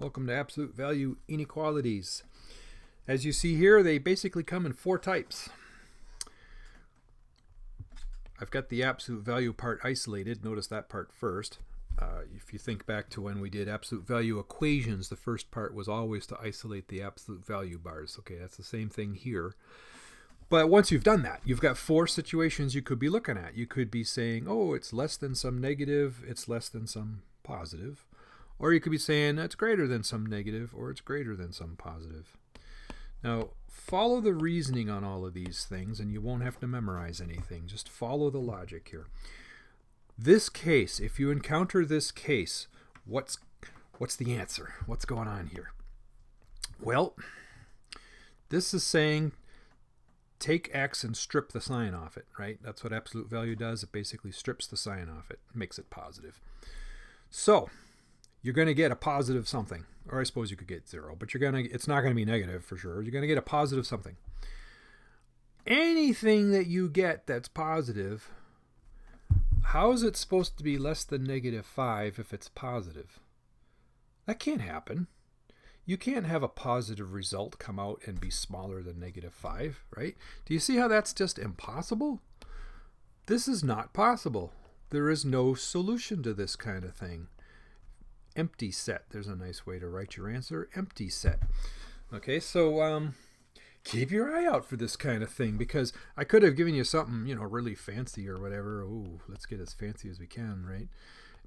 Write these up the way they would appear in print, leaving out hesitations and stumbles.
Welcome to Absolute Value Inequalities. As you see here, they basically come in four types. I've got the absolute value part isolated. Notice that part first. If you think back to when we did absolute value equations, the first part was always to isolate the absolute value bars. Okay, that's the same thing here. But once you've done that, you've got four situations you could be looking at. You could be saying, oh, it's less than some negative, it's less than some positive. Or you could be saying it's greater than some negative, or it's greater than some positive. Now, follow the reasoning on all of these things, and you won't have to memorize anything. Just follow the logic here. This case, if you encounter this case, what's the answer? What's going on here? Well, this is saying take x and strip the sign off it, right? That's what absolute value does. It basically strips the sign off it, makes it positive. So you're going to get a positive something, or I suppose you could get 0, but it's not going to be negative for sure. You're going to get a positive something. Anything that you get that's positive, how is it supposed to be less than -5 if it's positive? That can't happen. You can't have a positive result come out and be smaller than -5, right? Do you see how that's just impossible? This is not possible. There is no solution to this kind of thing. Empty set. There's a nice way to write your answer. Empty set. Okay, so keep your eye out for this kind of thing, because I could have given you something, really fancy or whatever. Ooh, let's get as fancy as we can, right?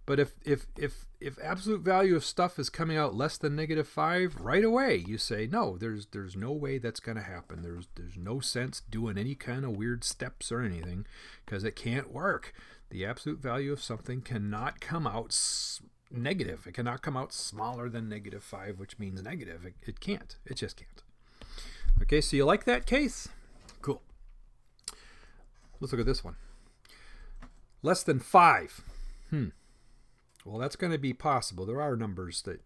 But if absolute value of stuff is coming out less than -5, right away you say, no, there's no way that's going to happen. There's no sense doing any kind of weird steps or anything, because it can't work. The absolute value of something cannot come out negative. It cannot come out smaller than -5, which means negative. It can't. It just can't. Okay, so you like that case? Cool. Let's look at this one. Less than 5. Well, that's going to be possible. There are numbers that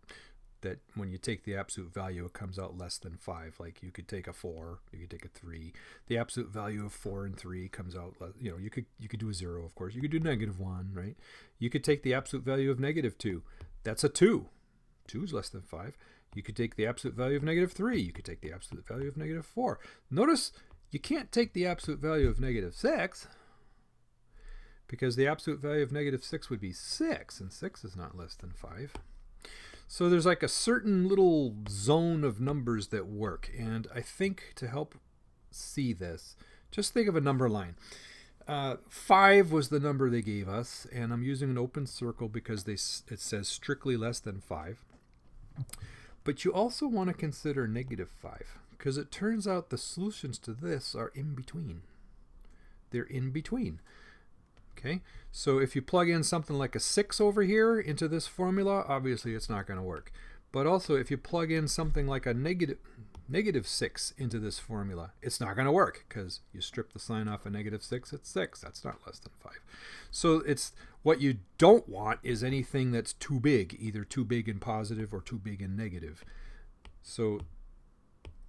when you take the absolute value, it comes out less than 5. Like you could take a 4, you could take a 3. The absolute value of 4 and 3 comes out, you could do a 0, of course. You could do -1, right? You could take the absolute value of -2. That's a 2. 2 is less than 5. You could take the absolute value of -3. You could take the absolute value of -4. Notice you can't take the absolute value of -6, because the absolute value of -6 would be 6, and 6 is not less than 5. So there's like a certain little zone of numbers that work, and I think to help see this, just think of a number line. 5 was the number they gave us, and I'm using an open circle because it says strictly less than 5. But you also want to consider -5, because it turns out the solutions to this are in between. They're in between. Okay, so if you plug in something like a 6 over here into this formula, obviously it's not going to work. But also if you plug in something like a -6 into this formula, it's not going to work, because you strip the sign off of -6, it's 6. That's not less than 5. So it's what you don't want is anything that's too big, either too big in positive or too big in negative. So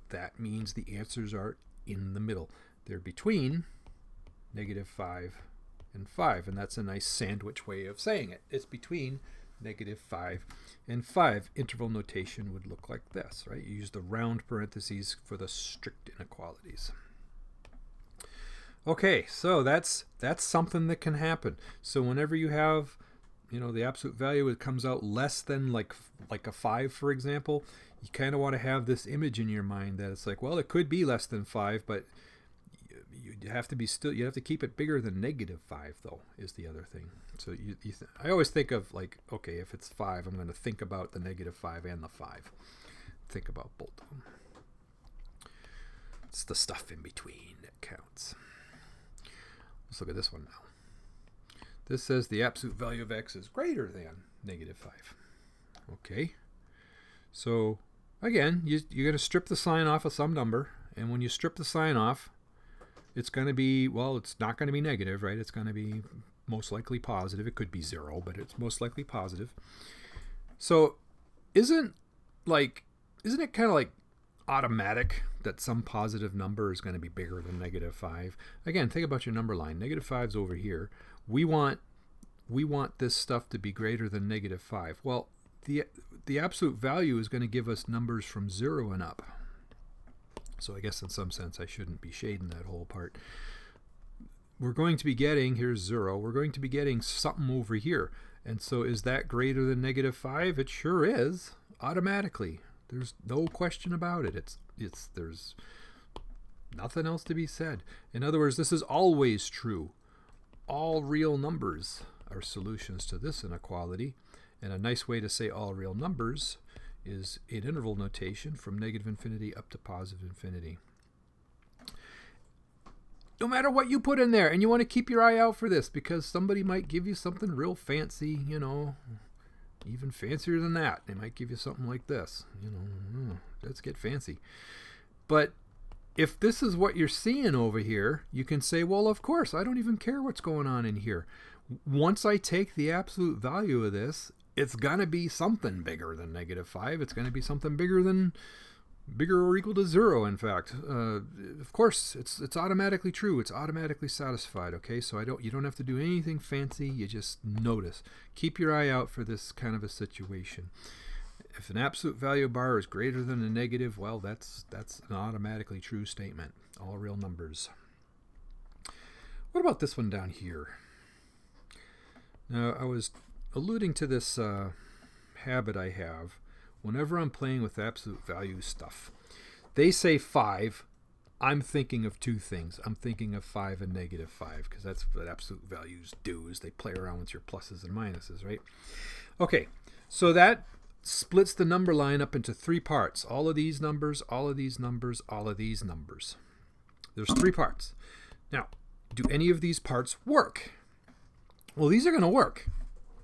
that means the answers are in the middle. They're between -5 and 5, and that's a nice sandwich way of saying it. It's between -5 and 5. Interval notation would look like this, right? You use the round parentheses for the strict inequalities. Okay, so that's something that can happen. So whenever you have, the absolute value, it comes out less than like a 5, for example, you kind of want to have this image in your mind that it's like, well, it could be less than 5, but you have to keep it bigger than -5, though, is the other thing. So I always think of like, okay, if it's 5, I'm going to think about the -5 and the 5. Think about both of them. It's the stuff in between that counts. Let's look at this one now. This says the absolute value of x is greater than -5. Okay. So again, you're going to strip the sign off of some number, and when you strip the sign off, it's going to be, well, it's not going to be negative, right? It's going to be most likely positive. It could be 0, but it's most likely positive. So isn't it kind of like automatic that some positive number is going to be bigger than -5? Again, think about your number line. -5's over here. We want this stuff to be greater than -5. Well, the absolute value is going to give us numbers from 0 and up. So I guess in some sense I shouldn't be shading that whole part. We're going to be getting, here's 0, we're going to be getting something over here. And so is that greater than -5? It sure is, automatically. There's no question about it. There's nothing else to be said. In other words, this is always true. All real numbers are solutions to this inequality. And a nice way to say all real numbers is in interval notation from -infinity up to +infinity. No matter what you put in there, and you want to keep your eye out for this because somebody might give you something real fancy, you know, even fancier than that. They might give you something like this, you know, let's get fancy. But if this is what you're seeing over here, you can say, well, of course, I don't even care what's going on in here. Once I take the absolute value of this, it's going to be something bigger than -5. It's going to be something bigger or equal to 0, in fact. Of course, it's automatically true. It's automatically satisfied, okay? So you don't have to do anything fancy. You just notice. Keep your eye out for this kind of a situation. If an absolute value bar is greater than a negative, well, that's an automatically true statement. All real numbers. What about this one down here? Now, I was alluding to this habit I have whenever I'm playing with absolute value stuff. They say 5. I'm thinking of two things. I'm thinking of 5 and -5 because that's what absolute values do, is they play around with your pluses and minuses, right? Okay, so that splits the number line up into 3 parts. All of these numbers, all of these numbers, all of these numbers. There's 3 parts. Now, do any of these parts work? Well, these are going to work,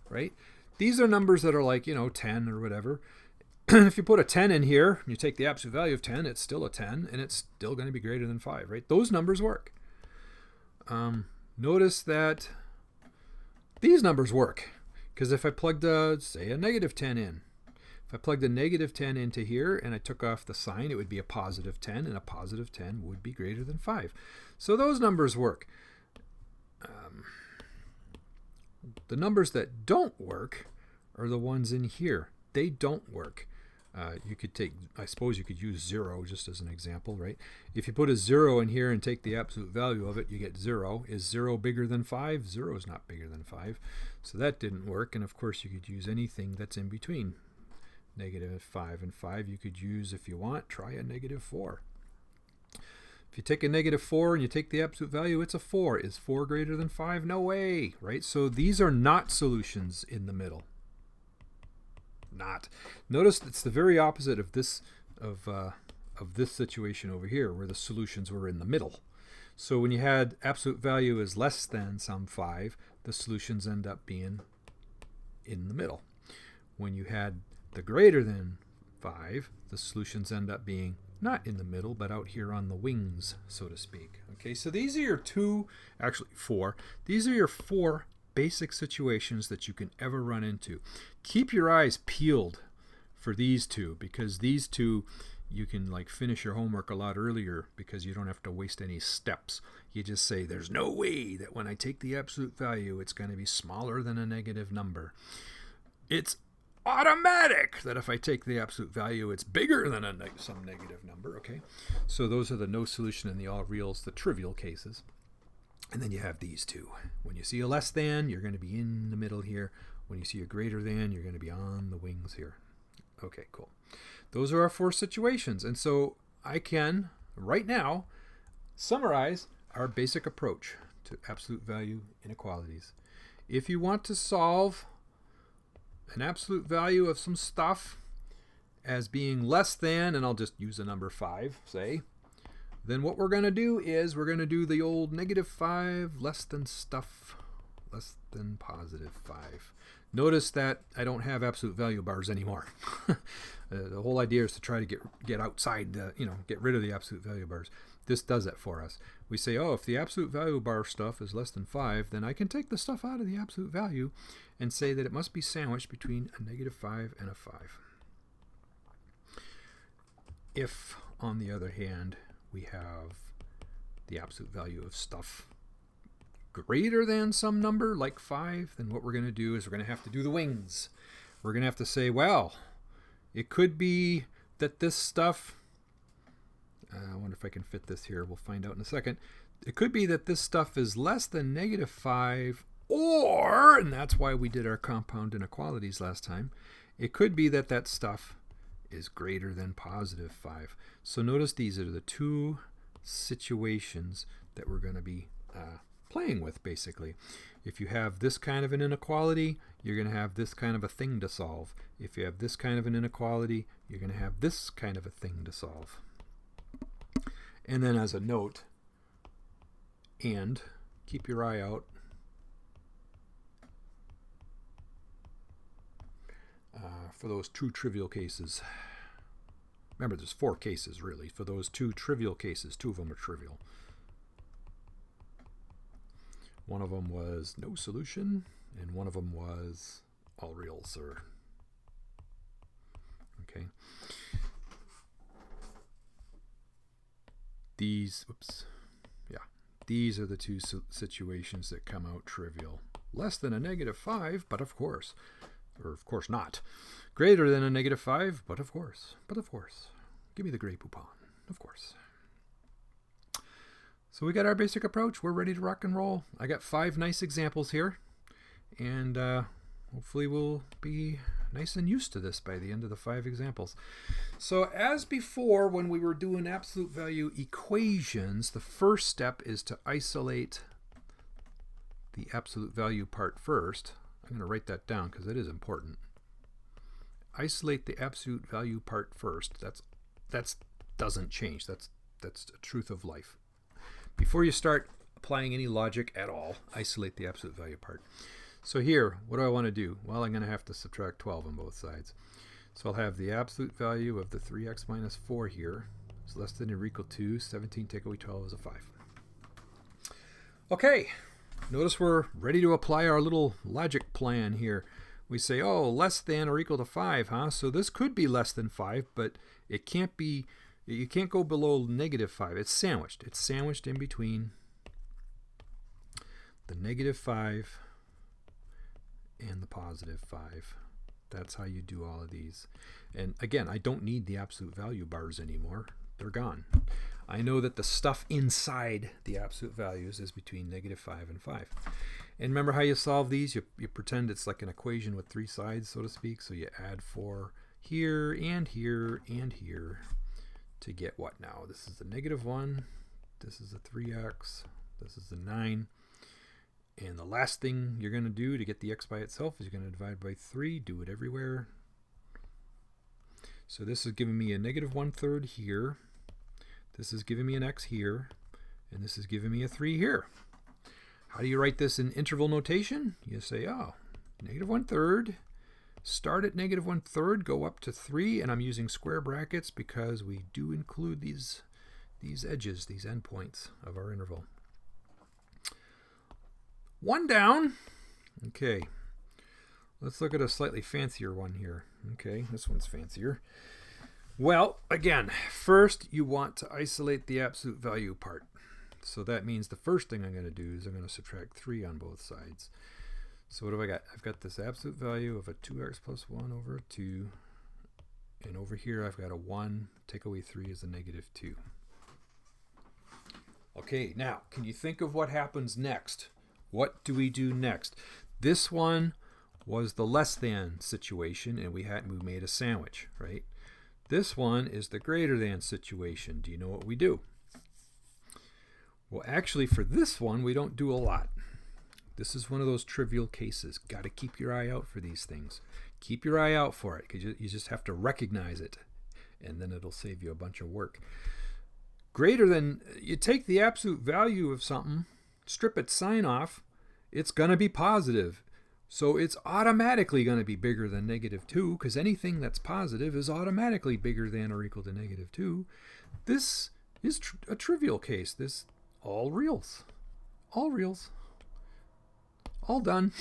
right? These are numbers that are like, 10 or whatever. If you put a 10 in here, and you take the absolute value of 10, it's still a 10, and it's still going to be greater than 5, right? Those numbers work. Notice that these numbers work, because if I plugged, say, a -10 in, if I plugged a -10 into here, and I took off the sign, it would be a +10, and a +10 would be greater than 5. So those numbers work. The numbers that don't work are the ones in here. They don't work. You could take, I suppose you could use 0 just as an example, right? If you put a 0 in here and take the absolute value of it, you get 0. Is 0 bigger than 5? 0 is not bigger than 5. So that didn't work. And of course, you could use anything that's in between -5 and 5. You could use, if you want, try a -4. If you take a -4 and you take the absolute value, it's a 4. Is 4 greater than 5? No way, right? So these are not solutions in the middle. Not. Notice it's the very opposite of this this situation over here, where the solutions were in the middle. So when you had absolute value is less than some 5, the solutions end up being in the middle. When you had the greater than 5, the solutions end up being not in the middle, but out here on the wings, so to speak. Okay, so these are your 4. These are your 4 basic situations that you can ever run into. Keep your eyes peeled for these 2, because these 2 you can finish your homework a lot earlier because you don't have to waste any steps. You just say, there's no way that when I take the absolute value it's going to be smaller than a negative number. It's automatic that if I take the absolute value it's bigger than some negative number. Okay, so those are the no solution and the all reals, the trivial cases. And then you have these 2. When you see a less than, you're going to be in the middle here. When you see a greater than, you're going to be on the wings here. Okay, cool. Those are our 4 situations. And so I can, right now, summarize our basic approach to absolute value inequalities. If you want to solve an absolute value of some stuff as being less than, and I'll just use the number 5, say, then what we're going to do is we're going to do the old -5 less than stuff, less than +5. Notice that I don't have absolute value bars anymore. The whole idea is to try to get outside, get rid of the absolute value bars. This does it for us. We say, oh, if the absolute value bar stuff is less than 5, then I can take the stuff out of the absolute value and say that it must be sandwiched between a -5 and a 5. If, on the other hand, we have the absolute value of stuff greater than some number like 5, then what we're going to do is we're going to have to do the wings. we're going to have to say, well, it could be that this stuff, I wonder if I can fit this here. We'll find out in a second. It could be that this stuff is less than -5, or, and that's why we did our compound inequalities last time, it could be that that stuff is greater than +5. So notice these are the two situations that we're going to be playing with, basically. If you have this kind of an inequality, you're going to have this kind of a thing to solve. If you have this kind of an inequality, you're going to have this kind of a thing to solve. And then as a note, and keep your eye out for those two trivial cases. Remember, there's 4 cases, really. For those 2 trivial cases, 2 of them are trivial. One of them was no solution, and one of them was all reals. Okay. These are the 2 situations that come out trivial. Less than a -5, but of course. Or of course not. Greater than a -5, but of course. But of course. Give me the Grey Poupon. Of course. So we got our basic approach. We're ready to rock and roll. I got 5 nice examples here. And hopefully we'll be nice and used to this by the end of the 5 examples. So as before, when we were doing absolute value equations, the first step is to isolate the absolute value part first. I'm going to write that down because it is important. Isolate the absolute value part first. That doesn't change. That's the truth of life. Before you start applying any logic at all, isolate the absolute value part. So here, what do I want to do? Well, I'm going to have to subtract 12 on both sides. So I'll have the absolute value of the 3x minus 4 here is less than or equal to 17 take away 12 is a 5. Okay, notice we're ready to apply our little logic plan here. We say, oh, less than or equal to 5, huh? So this could be less than 5, but it can't be, you can't go below -5. It's sandwiched. It's sandwiched in between the -5 and the +5. That's how you do all of these. And again, I don't need the absolute value bars anymore. They're gone. I know that the stuff inside the absolute values is between -5 and 5. And remember how you solve these? You pretend it's like an equation with 3 sides, so to speak. So you add 4 here and here and here to get what now? This is the -1. This is the 3x. This is the 9. And the last thing you're going to do to get the x by itself is you're going to divide by 3. Do it everywhere. So this is giving me a -1/3 here. This is giving me an x here. And this is giving me a 3 here. How do you write this in interval notation? You say, oh, -1/3. Start at -1/3, go up to 3. And I'm using square brackets because we do include these edges, these endpoints of our interval. 1 down. Okay, let's look at a slightly fancier one here. Okay, this one's fancier. Well, again, first you want to isolate the absolute value part. So that means the first thing I'm going to do is I'm going to subtract 3 on both sides. So what have I got? I've got this absolute value of a 2x plus 1 over 2. And over here I've got a 1. Take away 3 is a -2. Okay, now, can you think of what happens next? What do we do next? This one was the less than situation, and we made a sandwich, right? This one is the greater than situation. Do you know what we do? Well, actually, for this one, we don't do a lot. This is one of those trivial cases. Got to keep your eye out for these things. Keep your eye out for it, because you just have to recognize it, and then it'll save you a bunch of work. Greater than, you take the absolute value of something, strip its sign off, it's going to be positive. So it's automatically going to be bigger than -2, because anything that's positive is automatically bigger than or equal to -2. This is a trivial case. This all reals. All reals. All done.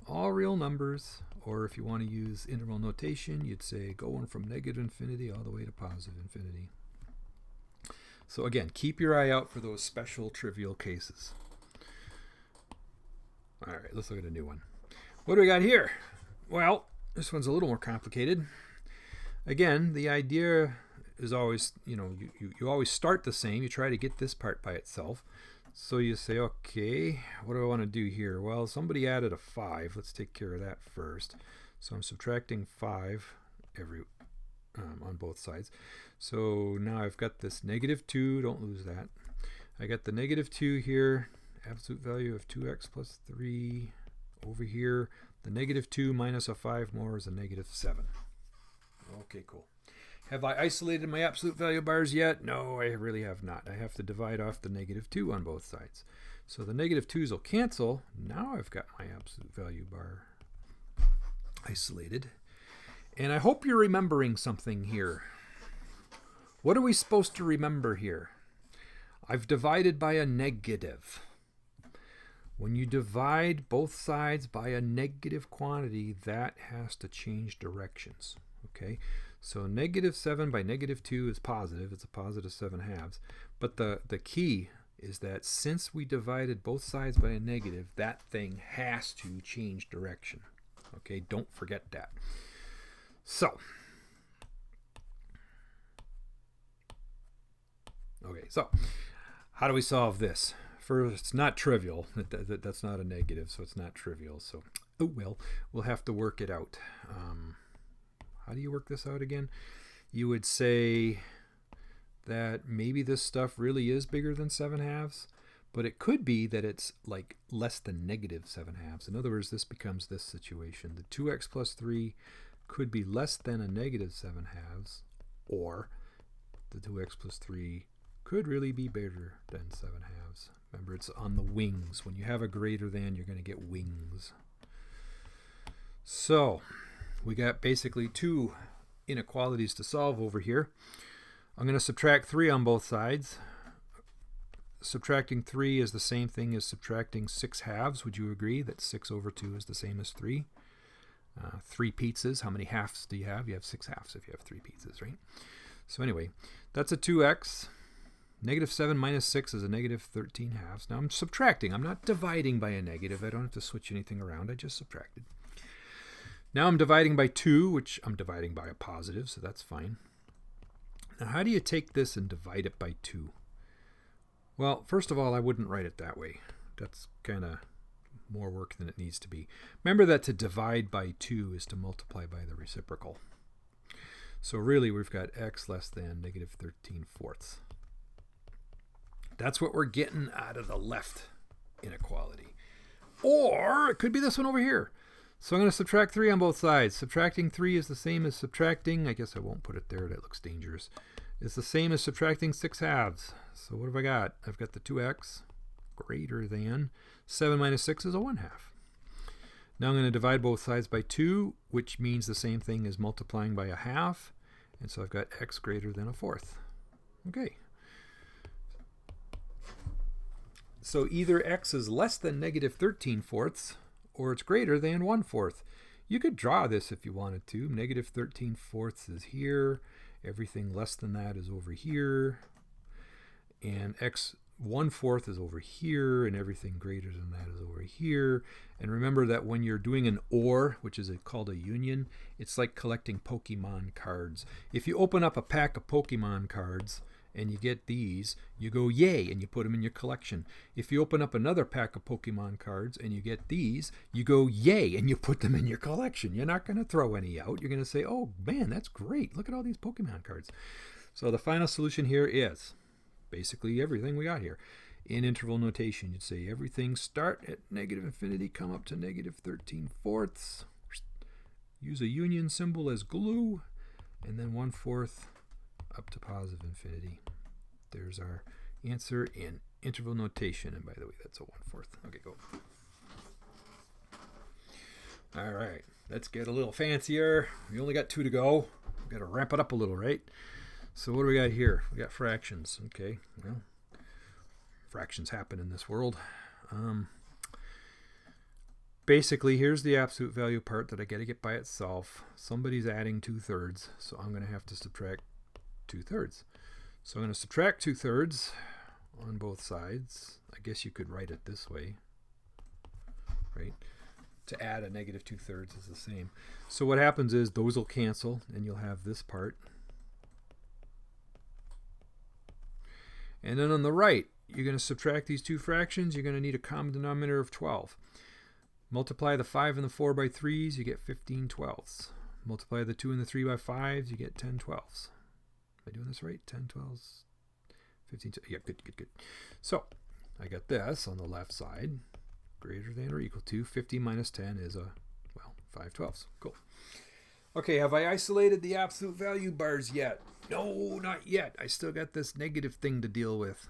All real numbers. Or if you want to use interval notation, you'd say going from -infinity all the way to +infinity. So again, keep your eye out for those special trivial cases. All right, let's look at a new one. What do we got here? Well, this one's a little more complicated. Again, the idea is always, you always start the same. You try to get this part by itself. So you say, okay, what do I want to do here? Well, somebody added a 5. Let's take care of that first. So I'm subtracting 5 on both sides. So now I've got this -2. Don't lose that. I got the -2 here. Absolute value of 2x plus 3 over here. The -2 minus a 5 more is a -7. Okay, cool. Have I isolated my absolute value bars yet? No, I really have not. I have to divide off the -2 on both sides. So the -2's will cancel. Now I've got my absolute value bar isolated. And I hope you're remembering something here. What are we supposed to remember here? I've divided by a negative. When you divide both sides by a negative quantity, that has to change directions. Okay, so -7 by -2 is positive. It's a positive 7/2. But the key is that since we divided both sides by a negative, that thing has to change direction. Okay, don't forget that. So, how do we solve this? First, it's not trivial. That's not a negative, so it's not trivial. So, we'll have to work it out. How do you work this out again? You would say that maybe this stuff really is bigger than 7/2, but it could be that it's like less than -7/2. In other words, this becomes this situation. The 2x plus 3 could be less than a -7/2, or the 2x plus 3 could really be bigger than 7/2. Remember, it's on the wings. When you have a greater than, you're going to get wings. So we got basically 2 inequalities to solve over here. I'm going to subtract 3 on both sides. Subtracting 3 is the same thing as subtracting 6/2. Would you agree that 6 over 2 is the same as 3? 3 pizzas. How many halves do you have? You have 6/2 if you have 3 pizzas, right? So anyway, that's a 2x. -7 minus 6 is a -13/2. Now I'm subtracting. I'm not dividing by a negative. I don't have to switch anything around. I just subtracted. Now I'm dividing by 2, which I'm dividing by a positive, so that's fine. Now how do you take this and divide it by 2? Well, first of all, I wouldn't write it that way. That's kind of more work than it needs to be. Remember that to divide by 2 is to multiply by the reciprocal. So really we've got x less than -13/4. That's what we're getting out of the left inequality. Or it could be this one over here. So I'm going to subtract 3 on both sides. Subtracting 3 is the same as subtracting, I guess I won't put it there, that looks dangerous. It's the same as subtracting 6/2. So what have I got? I've got the 2x greater than 7 minus 6 is a 1/2. Now I'm going to divide both sides by 2, which means the same thing as multiplying by a half. And so I've got x greater than a 1/4. Okay. So either x is less than -13/4 or it's greater than 1/4. You could draw this if you wanted to. -13/4 is here. Everything less than that is over here. And x 1/4 is over here, and everything greater than that is over here. And remember that when you're doing an OR, which is called a union, it's like collecting Pokemon cards. If you open up a pack of Pokemon cards and you get these, you go yay and you put them in your collection. If you open up another pack of Pokemon cards and you get these, you go yay and you put them in your collection. You're not going to throw any out. You're going to say, oh man, that's great. Look at all these Pokemon cards. So the final solution here is basically everything we got here. In interval notation, you'd say everything start at -infinity, come up to -13/4. Use a union symbol as glue, and then 1/4 up to positive infinity. There's our answer in interval notation. And by the way, that's a 1/4. Okay, go. All right, let's get a little fancier. We only got 2 to go. We've got to ramp it up a little, right? So what do we got here? We got fractions. Okay, well, fractions happen in this world. Basically, here's the absolute value part that I got to get by itself. Somebody's adding 2/3, so I'm going to have to subtract 2/3. So I'm going to subtract 2/3 on both sides. I guess you could write it this way, right? to add a negative 2/3 is the same. So what happens is those will cancel, and you'll have this part. And then on the right, you're going to subtract these two fractions. You're going to need a common denominator of 12. Multiply the 5 and the 4 by 3s, you get 15/12. Multiply the 2 and the 3 by 5s, you get 10/12. Am I doing this right? 10/12, 15. Yeah, good. So I got this on the left side, greater than or equal to 50 minus 10 is 5/12. Cool. Okay, have I isolated the absolute value bars yet? No, not yet. I still got this negative thing to deal with.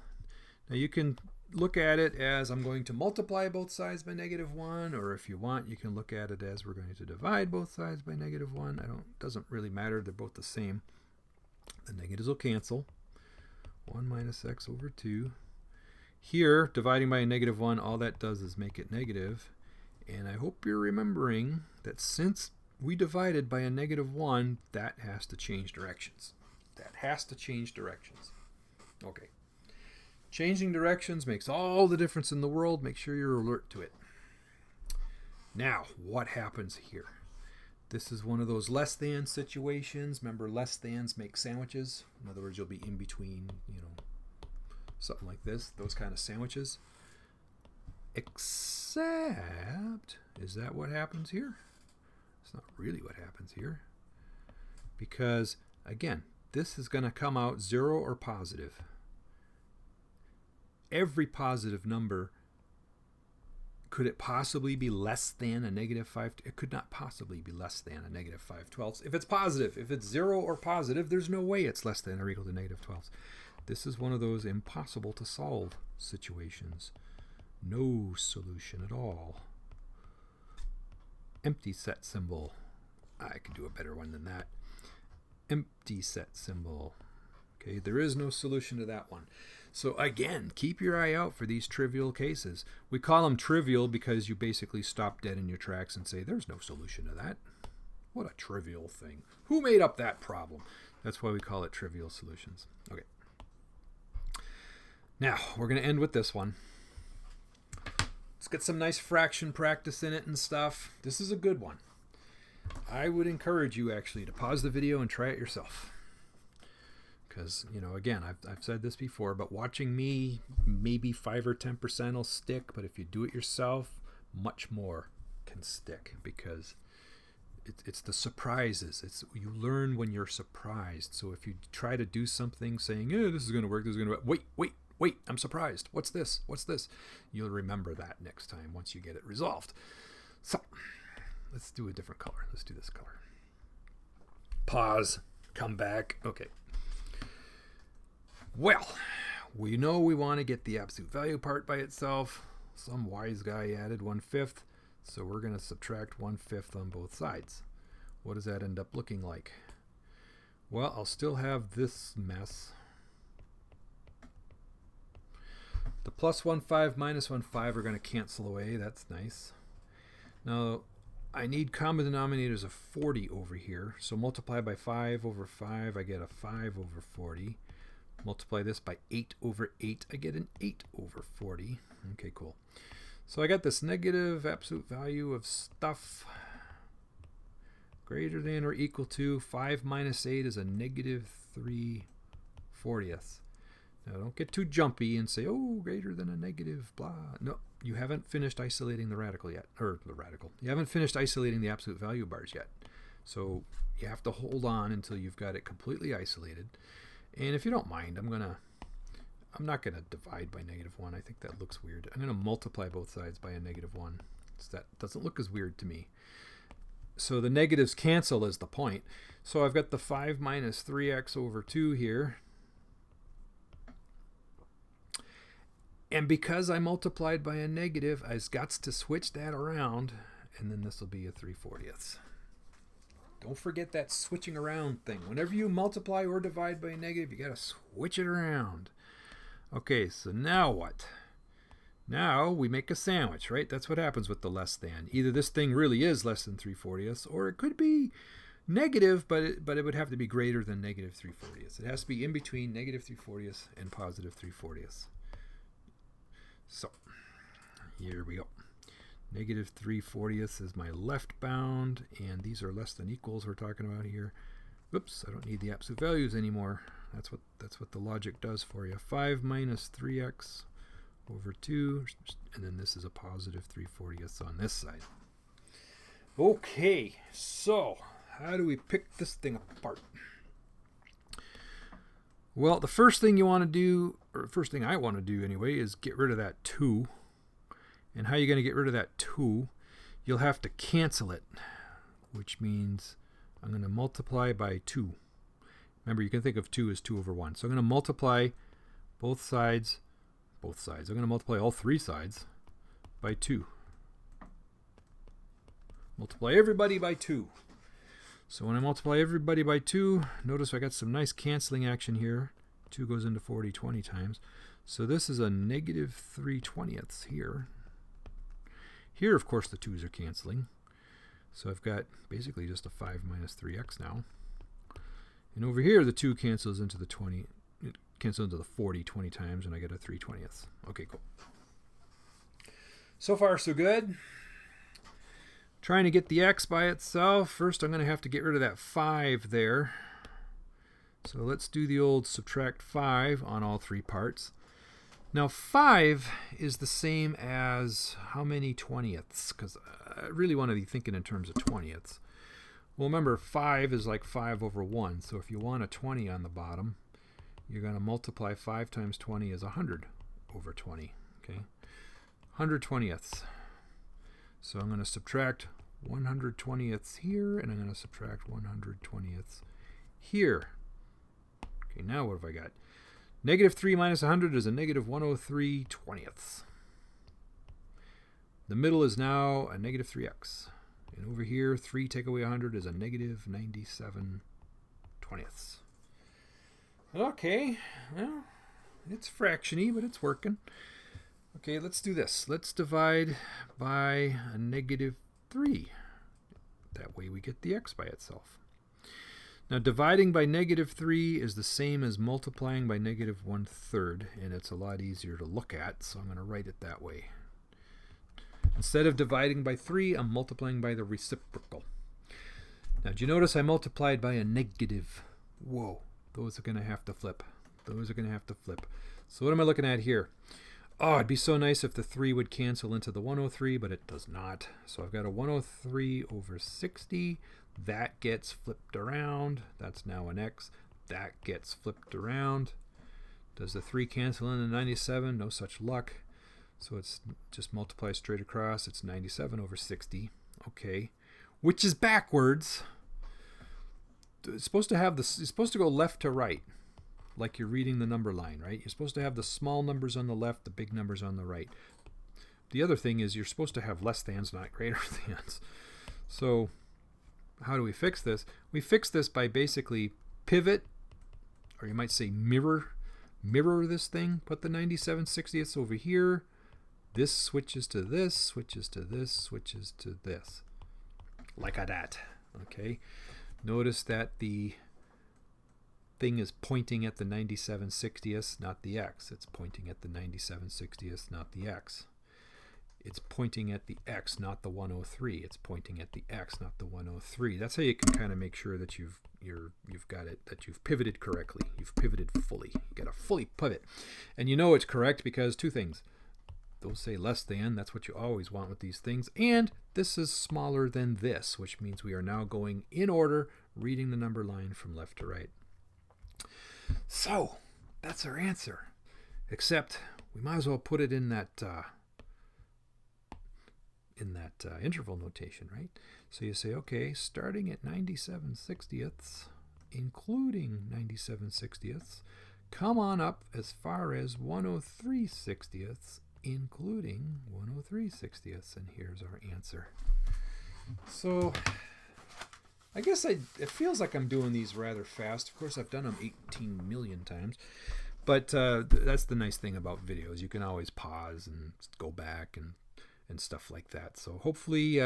Now you can look at it as I'm going to multiply both sides by -1, or if you want, you can look at it as we're going to divide both sides by -1. Doesn't really matter. They're both the same. The negatives will cancel. 1 minus x over 2. Here, dividing by a -1, all that does is make it negative. And I hope you're remembering that since we divided by a -1, that has to change directions. Okay. Changing directions makes all the difference in the world. Make sure you're alert to it. Now, what happens here? This is one of those less than situations. Remember, less thans make sandwiches. In other words, you'll be in between, something like this, those kind of sandwiches. Except, is that what happens here? It's not really what happens here. Because, again, this is going to come out 0 or positive. Every positive number, could it possibly be less than a -5? It could not possibly be less than a -5/12. If it's positive, if it's 0 or positive, there's no way it's less than or equal to -12. This is one of those impossible to solve situations. No solution at all. Empty set symbol. I could do a better one than that. Empty set symbol. Okay, there is no solution to that one. So again, keep your eye out for these trivial cases. We call them trivial because you basically stop dead in your tracks and say, there's no solution to that. What a trivial thing. Who made up that problem? That's why we call it trivial solutions. Okay. Now, we're going to end with this one. Let's get some nice fraction practice in it and stuff. This is a good one. I would encourage you actually to pause the video and try it yourself. Because, again, I've said this before, but watching me, maybe 5 or 10% will stick. But if you do it yourself, much more can stick because it's the surprises. You learn when you're surprised. So if you try to do something saying, this is going to work, wait, I'm surprised. What's this? You'll remember that next time once you get it resolved. So let's do a different color. Let's do this color. Pause. Come back. Okay. Well, we know we want to get the absolute value part by itself. Some wise guy added 1/5, so we're going to subtract 1/5 on both sides. What does that end up looking like? Well, I'll still have this mess. The plus 1/5 minus 1/5 are going to cancel away. That's nice. Now, I need common denominators of 40 over here. So multiply by 5 over 5, I get a 5 over 40. Multiply this by 8 over 8, I get an 8 over 40. Okay, cool. So I got this negative absolute value of stuff greater than or equal to 5 minus 8 is a -3/40. Now don't get too jumpy and say, oh, greater than a negative blah. No, you haven't finished isolating the radical yet. You haven't finished isolating the absolute value bars yet. So you have to hold on until you've got it completely isolated. And if you don't mind, I'm not gonna divide by -1. I think that looks weird. I'm gonna multiply both sides by a -1. So that doesn't look as weird to me. So the negatives cancel is the point. So I've got the 5 minus 3x over 2 here. And because I multiplied by a negative, I've got to switch that around, and then this will be a 3/40. Don't forget that switching around thing. Whenever you multiply or divide by a negative, you got to switch it around. Okay, so now what? Now we make a sandwich, right? That's what happens with the less than. Either this thing really is less than 3/40, or it could be negative, but it would have to be greater than -3/40. It has to be in between -3/40 and +3/40. So here we go. Negative 3/40 is my left bound, and these are less than equals we're talking about here. Oops, I don't need the absolute values anymore. That's what the logic does for you. 5 minus 3x over 2, and then this is a positive 3/40 on this side. Okay, so how do we pick this thing apart? Well, the first thing you want to do, or the first thing I want to do anyway, is get rid of that 2. And how are you going to get rid of that 2? You'll have to cancel it, which means I'm going to multiply by 2. Remember, you can think of 2 as 2 over 1. So I'm going to multiply both sides. I'm going to multiply all 3 sides by 2. Multiply everybody by 2. So when I multiply everybody by 2, notice I got some nice canceling action here. 2 goes into 40 20 times. So this is a negative 3/20 here. Here, of course, the 2's are canceling. So I've got basically just a 5 minus 3x now. And over here, the 2 cancels into the 20. It cancels into the 40 20 times, and I get a 3/20. Okay, cool. So far, so good. Trying to get the x by itself. First, I'm going to have to get rid of that 5 there. So let's do the old subtract 5 on all 3 parts. Now 5 is the same as how many 20ths? Because I really want to be thinking in terms of 20ths. Well, remember 5 is like 5 over 1. So if you want a 20 on the bottom, you're going to multiply 5 times 20 is 100 over 20. Okay, 100 20ths. So I'm going to subtract 100 20ths here, and I'm going to subtract 100 20ths here. Okay, now what have I got? Negative 3 minus 100 is a negative 103 20ths. The middle is now a negative 3x. And over here, 3 take away 100 is a negative 97 20ths. Okay, well, it's fractiony, but it's working. Okay, let's do this. Let's divide by a negative 3. That way we get the x by itself. Now, dividing by negative 3 is the same as multiplying by negative 1/3, and it's a lot easier to look at, so I'm going to write it that way. Instead of dividing by 3, I'm multiplying by the reciprocal. Now, did you notice I multiplied by a negative? Whoa, those are going to have to flip. Those are going to have to flip. So what am I looking at here? Oh, it'd be so nice if the 3 would cancel into the 103, but it does not. So I've got a 103 over 60. That gets flipped around. That's now an x. That gets flipped around. Does the 3 cancel into 97? No such luck. So it's just multiply straight across. It's 97 over 60. Okay. Which is backwards. It's supposed to have this. It's supposed to go left to right, like you're reading the number line, right? You're supposed to have the small numbers on the left, the big numbers on the right. The other thing is you're supposed to have less thans, not greater thans. So how do we fix this? We fix this by basically pivot, or you might say mirror this thing. Put the 97 60ths over here. This switches to this, switches to this, switches to this. Like that. Okay. Notice that the thing is pointing at the 97 60ths, not the x. It's pointing at the 97 60ths, not the x. It's pointing at the x, not the 103. It's pointing at the x, not the 103. That's how you can kind of make sure that you've got it, that you've pivoted correctly. You've pivoted fully. You got to fully pivot, and you know it's correct because 2 things. Those say less than. That's what you always want with these things. And this is smaller than this, which means we are now going in order, reading the number line from left to right. So that's our answer. Except we might as well put it in that interval notation, right? So you say, okay, starting at 97 60ths, including 97 60ths, come on up as far as 103 60ths, including 103 60ths, and here's our answer. So I guess it feels like I'm doing these rather fast. Of course, I've done them 18 million times, but that's the nice thing about videos. You can always pause and go back and stuff like that. So hopefully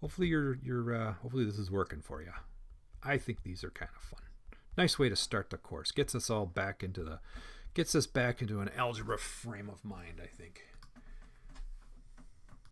this is working for you. I think these are kind of fun. Nice way to start the course. Gets us back into an algebra frame of mind, I think.